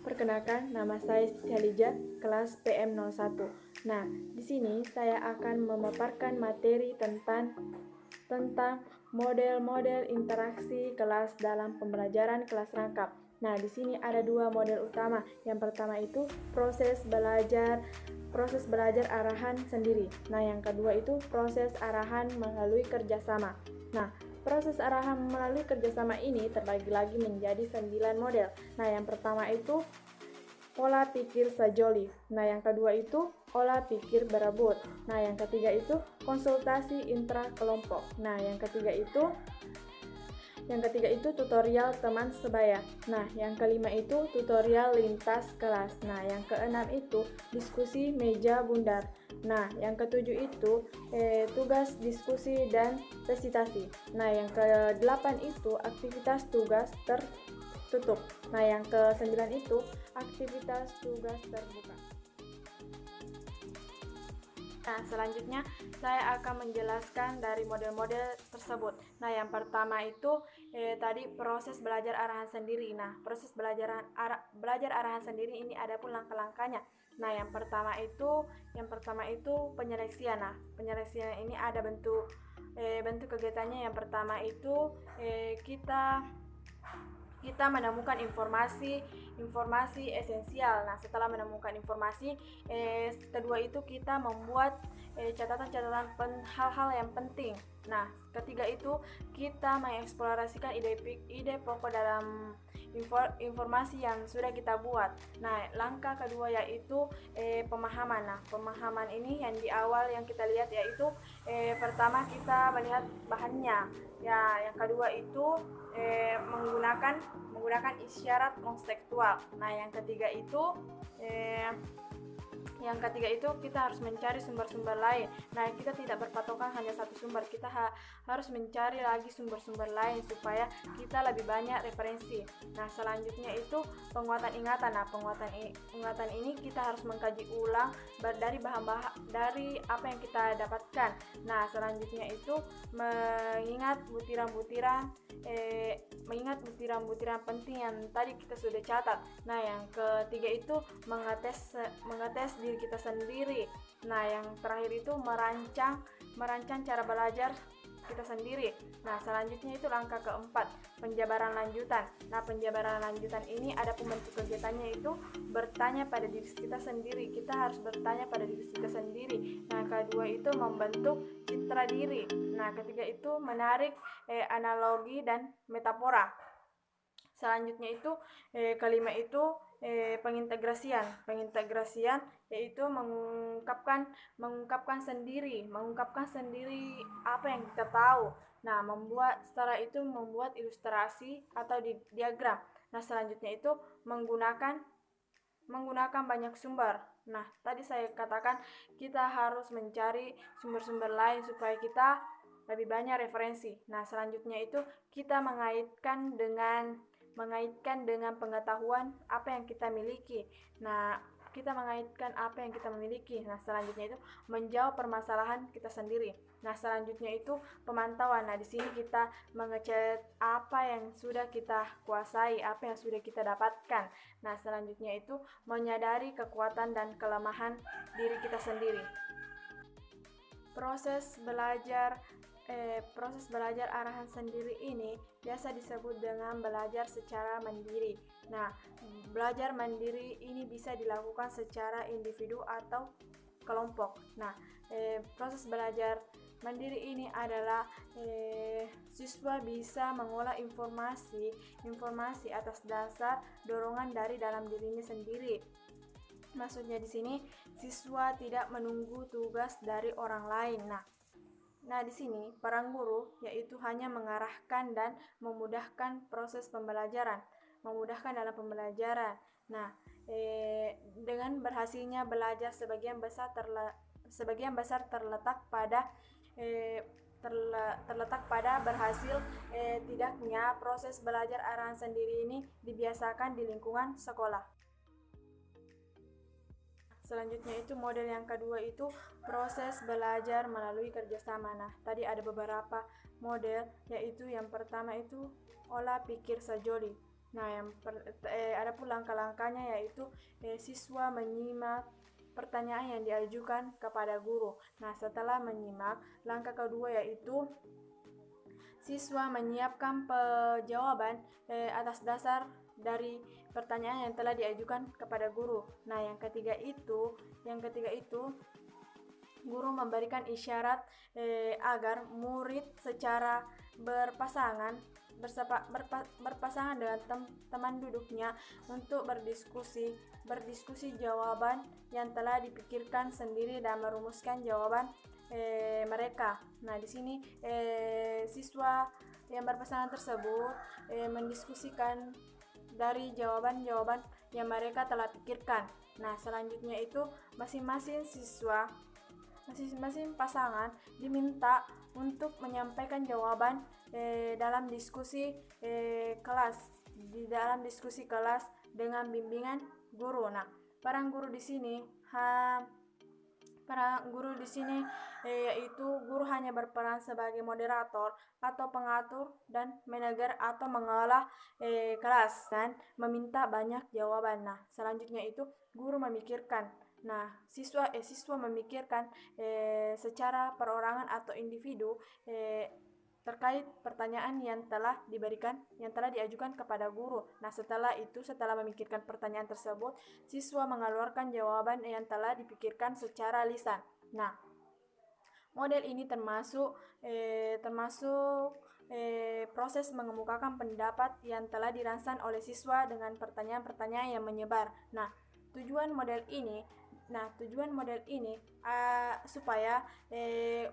Perkenalkan, nama saya Siti Halija, kelas PM01. Nah, di sini saya akan memaparkan materi tentang model-model interaksi kelas dalam pembelajaran kelas rangkap. Nah, di sini ada dua model utama. Yang pertama itu proses belajar arahan sendiri. Nah, yang kedua itu proses arahan melalui kerjasama. Nah, proses arahan melalui kerjasama ini terbagi lagi menjadi 9 model. Nah, yang pertama itu pola pikir sajoli. Nah, yang kedua itu olah pikir berebut. Nah, yang ketiga itu konsultasi intra kelompok. Nah, yang ketiga itu tutorial teman sebaya. Nah, yang kelima itu tutorial lintas kelas. Nah, yang keenam itu diskusi meja bundar. Nah, yang ketujuh itu tugas diskusi dan resitasi. Nah, yang kedelapan itu aktivitas tugas tertutup. Nah, yang kesembilan itu aktivitas tugas terbuka. Nah, selanjutnya saya akan menjelaskan dari model-model tersebut. Nah, yang pertama itu tadi proses belajar arahan sendiri. Nah, proses belajar arahan sendiri ini ada pun langkah-langkahnya. Nah, yang pertama itu penyeleksian. Nah, penyeleksian ini ada bentuk kegiatannya. Yang pertama itu kita menemukan informasi esensial. Nah, setelah menemukan informasi, kedua itu kita membuat catatan-catatan hal-hal yang penting. Nah, ketiga itu kita mengeksplorasikan ide pokok dalam informasi yang sudah kita buat. Nah, langkah kedua yaitu pemahaman. Nah, pemahaman ini yang di awal yang kita lihat yaitu pertama kita melihat bahannya. Ya, yang kedua itu menggunakan isyarat konseptual. Nah, yang ketiga itu kita harus mencari sumber-sumber lain. Nah, kita tidak berpatokan hanya satu sumber, kita harus mencari lagi sumber-sumber lain supaya kita lebih banyak referensi. Nah, selanjutnya itu penguatan ingatan. Nah, penguatan ini kita harus mengkaji ulang dari bahan-bahan dari apa yang kita dapatkan. Nah, selanjutnya itu mengingat butiran-butiran penting yang tadi kita sudah catat. Nah, yang ketiga itu mengetes diri kita sendiri. Nah, yang terakhir itu merancang cara belajar kita sendiri. Nah, selanjutnya itu langkah keempat, penjabaran lanjutan. Nah, penjabaran lanjutan ini ada pembentuk kegiatannya itu bertanya pada diri kita sendiri. Kita harus bertanya pada diri kita sendiri. Nah, kedua itu membentuk citra diri. Nah, ketiga itu menarik analogi dan metafora. Selanjutnya itu kelima itu pengintegrasian yaitu mengungkapkan sendiri apa yang kita tahu. Nah, setelah itu membuat ilustrasi atau diagram. Nah, selanjutnya itu menggunakan banyak sumber. Nah, tadi saya katakan kita harus mencari sumber-sumber lain supaya kita lebih banyak referensi. Nah, selanjutnya itu kita mengaitkan dengan pengetahuan apa yang kita miliki. Nah, selanjutnya itu menjawab permasalahan kita sendiri. Nah, selanjutnya itu pemantauan. Nah, di sini kita mengecek apa yang sudah kita kuasai, apa yang sudah kita dapatkan. Nah, selanjutnya itu menyadari kekuatan dan kelemahan diri kita sendiri. Proses belajar arahan sendiri ini biasa disebut dengan belajar secara mandiri. Nah, belajar mandiri ini bisa dilakukan secara individu atau kelompok. Nah, proses belajar mandiri ini adalah siswa bisa mengolah informasi atas dasar dorongan dari dalam dirinya sendiri. Maksudnya di sini siswa tidak menunggu tugas dari orang lain. Nah, di sini peran guru yaitu hanya mengarahkan dan memudahkan proses pembelajaran, memudahkan dalam pembelajaran. Nah, dengan berhasilnya belajar sebagian besar terletak pada berhasil tidaknya proses belajar arahan sendiri ini dibiasakan di lingkungan sekolah. Selanjutnya itu model yang kedua itu proses belajar melalui kerjasama. Nah, tadi ada beberapa model, yaitu yang pertama itu olah pikir sajoli. Nah, ada pun langkah-langkahnya yaitu siswa menyimak pertanyaan yang diajukan kepada guru. Nah, setelah menyimak, langkah kedua yaitu siswa menyiapkan jawaban atas dasar dari pertanyaan yang telah diajukan kepada guru. Nah, yang ketiga itu guru memberikan isyarat agar murid secara berpasangan berpasangan dengan teman duduknya untuk berdiskusi jawaban yang telah dipikirkan sendiri dan merumuskan jawaban mereka. Nah, di sini siswa yang berpasangan tersebut mendiskusikan dari jawaban-jawaban yang mereka telah pikirkan. Nah, selanjutnya itu masing-masing pasangan diminta untuk menyampaikan jawaban dalam diskusi kelas dengan bimbingan guru. Nah, para guru di sini yaitu guru hanya berperan sebagai moderator atau pengatur dan manajer atau mengelola kelas dan meminta banyak jawaban. Nah, selanjutnya itu guru memikirkan. Nah, siswa memikirkan secara perorangan atau individu terkait pertanyaan yang telah diajukan kepada guru. Nah, setelah memikirkan pertanyaan tersebut, siswa mengeluarkan jawaban yang telah dipikirkan secara lisan. Nah, model ini termasuk proses mengemukakan pendapat yang telah dirangsang oleh siswa dengan pertanyaan-pertanyaan yang menyebar. Nah, tujuan model ini supaya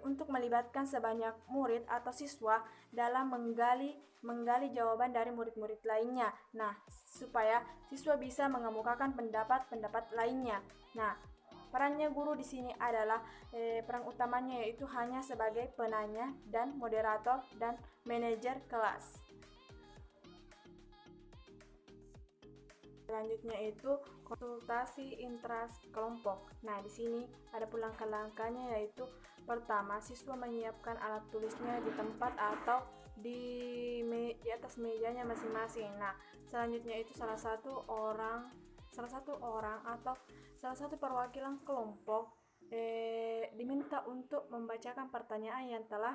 untuk melibatkan sebanyak murid atau siswa dalam menggali jawaban dari murid-murid lainnya. Nah, supaya siswa bisa mengemukakan pendapat lainnya. Nah, perannya guru di sini adalah peran utamanya yaitu hanya sebagai penanya dan moderator dan manajer kelas. Selanjutnya itu konsultasi intras kelompok. Nah, di sini ada pula langkah-langkahnya yaitu pertama, siswa menyiapkan alat tulisnya di tempat atau di atas mejanya masing-masing. Nah, selanjutnya itu salah satu orang atau salah satu perwakilan kelompok diminta untuk membacakan pertanyaan yang telah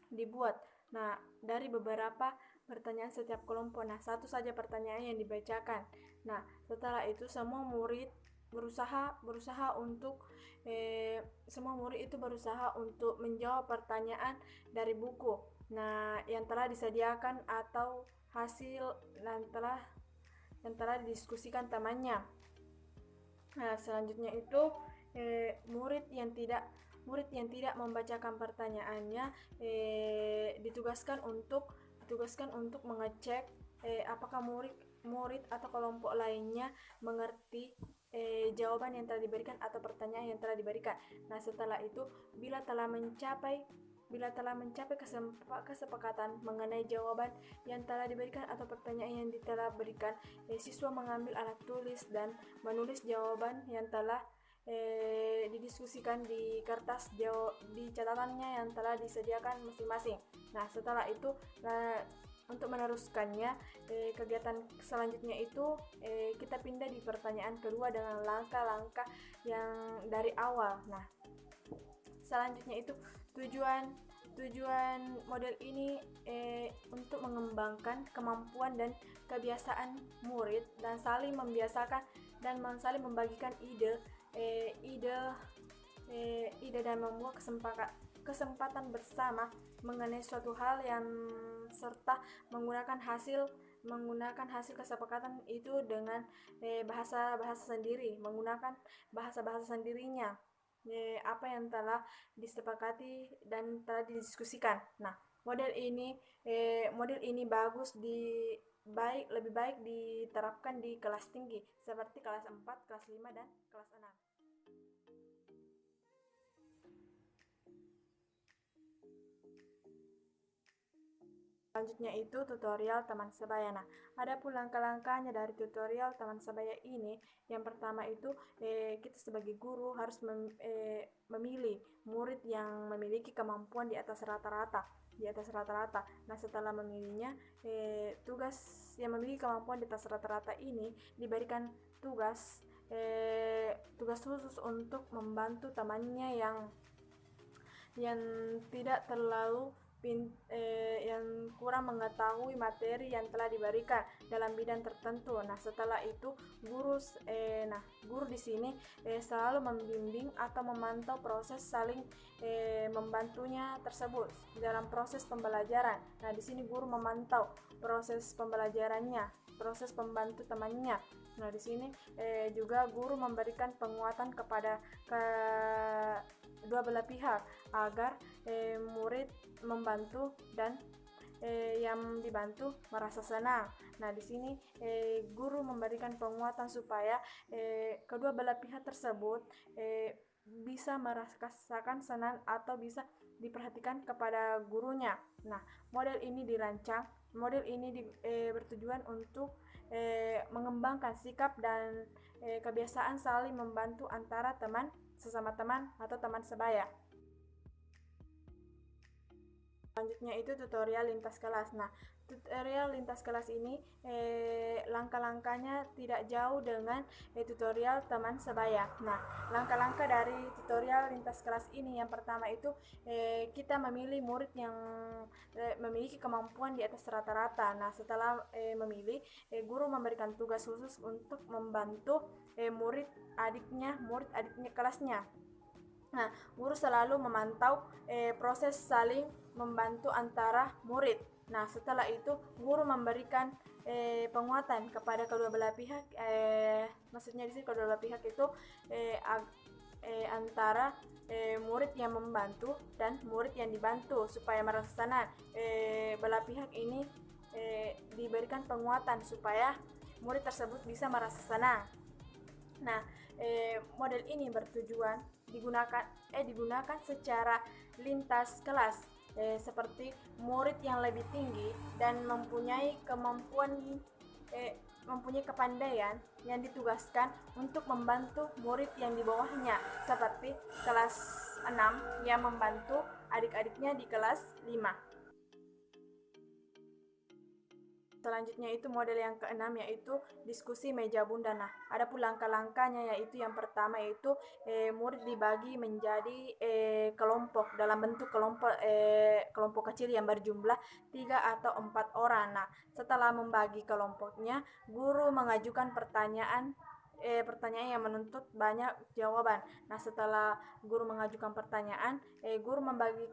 dibuat. Nah, dari beberapa pertanyaan setiap kelompok. Nah, satu saja pertanyaan yang dibacakan. Nah, setelah itu semua murid itu berusaha untuk menjawab pertanyaan dari buku. Nah, yang telah disediakan atau hasil yang telah didiskusikan temannya. Nah, selanjutnya itu murid yang tidak membacakan pertanyaannya ditugaskan untuk mengecek apakah murid atau kelompok lainnya mengerti jawaban yang telah diberikan atau pertanyaan yang telah diberikan. Nah, setelah itu bila telah mencapai kesepakatan mengenai jawaban yang telah diberikan atau pertanyaan yang telah diberikan, siswa mengambil alat tulis dan menulis jawaban yang telah didiskusikan di kertas di catatannya yang telah disediakan masing-masing. Nah, setelah itu untuk meneruskannya kegiatan selanjutnya itu kita pindah di pertanyaan kedua dengan langkah-langkah yang dari awal. Nah, selanjutnya itu tujuan model ini untuk mengembangkan kemampuan dan kebiasaan murid dan saling membiasakan dan saling membagikan ide dan membuat kesempatan bersama mengenai suatu hal yang serta menggunakan hasil kesepakatan itu dengan bahasa sendirinya apa yang telah disepakati dan telah didiskusikan. Nah, model ini lebih baik diterapkan di kelas tinggi seperti kelas 4, kelas 5 dan kelas 6. Selanjutnya itu tutorial teman sebaya. Nah, ada pun langkah-langkahnya dari tutorial teman sebaya ini. Yang pertama itu kita sebagai guru harus memilih murid yang memiliki kemampuan di atas rata-rata. di atas rata-rata. Nah, setelah memilihnya, tugas yang memiliki kemampuan di atas rata-rata ini diberikan tugas khusus untuk membantu temannya yang tidak terlalu yang kurang mengetahui materi yang telah diberikan dalam bidang tertentu. Nah, setelah itu guru di sini selalu membimbing atau memantau proses saling membantunya tersebut dalam proses pembelajaran. Nah, di sini guru memantau proses pembelajarannya, proses membantu temannya. Nah, di sini juga guru memberikan penguatan kepada kedua belah pihak agar murid membantu dan yang dibantu merasa senang. Nah, di sini guru memberikan penguatan supaya kedua belah pihak tersebut bisa merasakan senang atau bisa diperhatikan kepada gurunya. Nah, model ini bertujuan untuk mengembangkan sikap dan kebiasaan saling membantu antara sesama teman atau teman sebaya. Selanjutnya itu tutorial lintas kelas. Nah, tutorial lintas kelas ini langkah-langkahnya tidak jauh dengan tutorial teman sebaya. Nah, langkah-langkah dari tutorial lintas kelas ini, yang pertama itu kita memilih murid yang memiliki kemampuan di atas rata-rata. Nah, setelah memilih, guru memberikan tugas khusus untuk membantu murid adiknya kelasnya. Nah, guru selalu memantau proses saling membantu antara murid. Nah, setelah itu guru memberikan penguatan kepada kedua belah pihak. Maksudnya di sini kedua belah pihak itu antara murid yang membantu dan murid yang dibantu supaya merasa senang. Belah pihak ini diberikan penguatan supaya murid tersebut bisa merasa senang. Nah, model ini bertujuan digunakan secara lintas kelas, seperti murid yang lebih tinggi dan mempunyai kepandaian yang ditugaskan untuk membantu murid yang di bawahnya, seperti kelas 6 yang membantu adik-adiknya di kelas 5. Selanjutnya itu model yang keenam, yaitu diskusi meja bundar. Nah, ada pula langkah-langkahnya, yaitu yang pertama yaitu murid dibagi menjadi kelompok dalam bentuk kelompok kecil yang berjumlah 3 atau 4 orang. Nah, setelah membagi kelompoknya, guru mengajukan pertanyaan yang menuntut banyak jawaban. Nah, setelah guru mengajukan pertanyaan,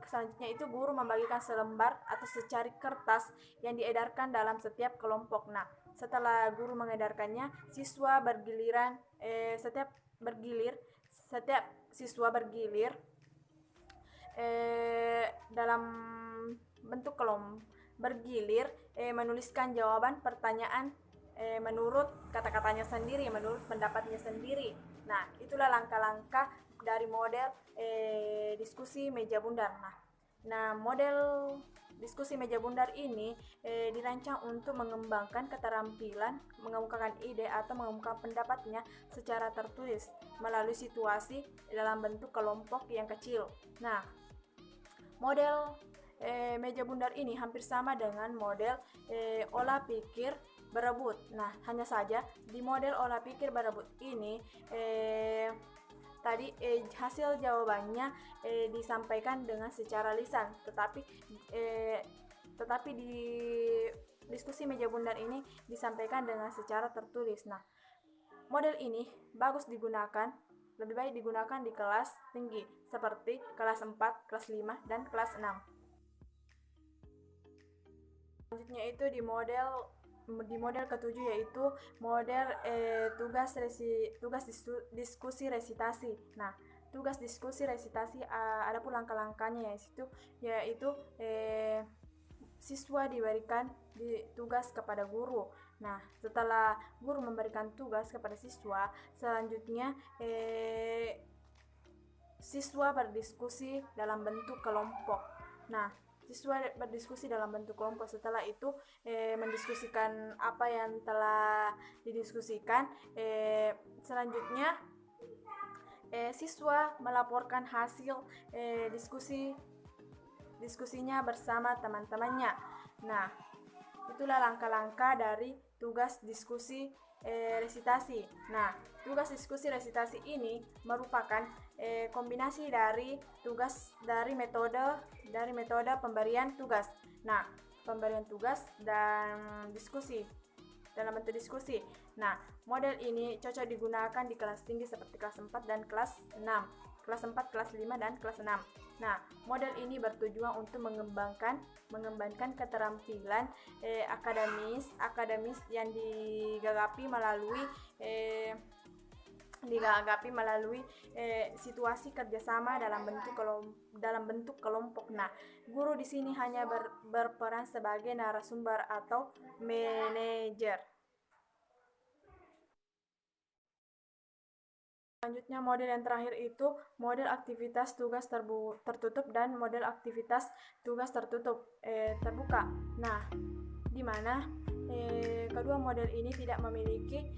selanjutnya itu guru membagikan selembar atau secari kertas yang diedarkan dalam setiap kelompok. Nah, setelah guru mengedarkannya, setiap siswa bergilir dalam bentuk menuliskan jawaban pertanyaan menurut kata-katanya sendiri, menurut pendapatnya sendiri. Nah, itulah langkah-langkah dari model diskusi meja bundar. Nah, model diskusi meja bundar ini dirancang untuk mengembangkan keterampilan mengemukakan ide atau mengemukakan pendapatnya secara tertulis melalui situasi dalam bentuk kelompok yang kecil. Nah, model meja bundar ini hampir sama dengan model olah pikir berebut. Nah, hanya saja di model olah pikir berebut ini tadi hasil jawabannya disampaikan dengan secara lisan, tetapi di diskusi meja bundar ini disampaikan dengan secara tertulis. Nah, model ini lebih baik digunakan di kelas tinggi seperti kelas 4, kelas 5, dan kelas 6. Selanjutnya itu di model ketujuh, yaitu model tugas diskusi resitasi. Nah, tugas diskusi resitasi ada pun langkah-langkahnya, yaitu siswa diberikan tugas kepada guru. Nah, setelah guru memberikan tugas kepada siswa, selanjutnya siswa berdiskusi dalam bentuk kelompok. Nah, siswa berdiskusi dalam bentuk kelompok. Setelah itu mendiskusikan apa yang telah didiskusikan. Selanjutnya siswa melaporkan hasil diskusi diskusinya bersama teman-temannya. Nah, itulah langkah-langkah dari tugas diskusi resitasi. Nah, tugas diskusi resitasi ini merupakan kombinasi dari metode pemberian tugas. Nah, pemberian tugas dan diskusi dalam bentuk diskusi. Nah, model ini cocok digunakan di kelas tinggi seperti kelas 4 dan kelas 6. Kelas 4, kelas 5, dan kelas 6. Nah, model ini bertujuan untuk mengembangkan keterampilan akademis yang digagapi melalui situasi kerjasama dalam bentuk kelompok. Nah, guru di sini hanya berperan sebagai narasumber atau manajer. Selanjutnya, model yang terakhir itu model aktivitas tugas tertutup dan model aktivitas tugas terbuka. Nah, di mana kedua model ini tidak memiliki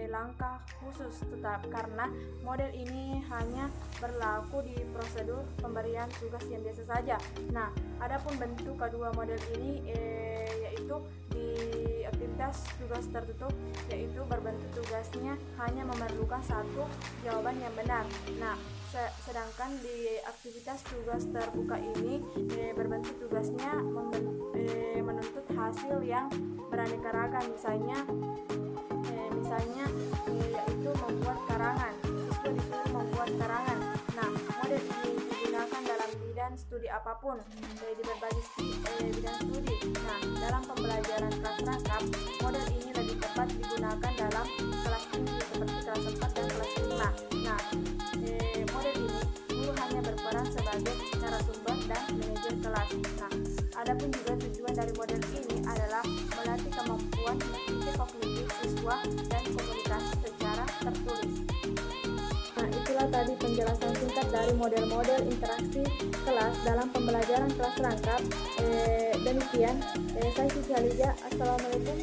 langkah khusus, tetap karena model ini hanya berlaku di prosedur pemberian tugas yang biasa saja. Nah, adapun bentuk kedua model ini yaitu di aktivitas tugas tertutup, yaitu berbentuk tugasnya hanya memerlukan satu jawaban yang benar. Nah, sedangkan di aktivitas tugas terbuka ini berbentuk tugasnya menuntut hasil yang beraneka ragam, misalnya yaitu membuat karangan. Siswa disuruh membuat karangan. Nah, model ini digunakan dalam bidang studi apapun, di berbagai bidang studi. Nah, dalam pembelajaran kelas rangkap, model ini lebih tepat digunakan dalam kelas tinggi seperti kelas 4 dan kelas 5. Nah, model ini guru hanya berperan sebagai narasumber dan manajer kelas. Nah, adapun juga tujuan dari model ini adalah melatih kemampuan berpikir kognitif siswa dan komunikasi secara tertulis. Nah, itulah tadi penjelasan singkat dari model-model interaksi kelas dalam pembelajaran kelas rangkap. Demikian, saya Siti Halija. Assalamualaikum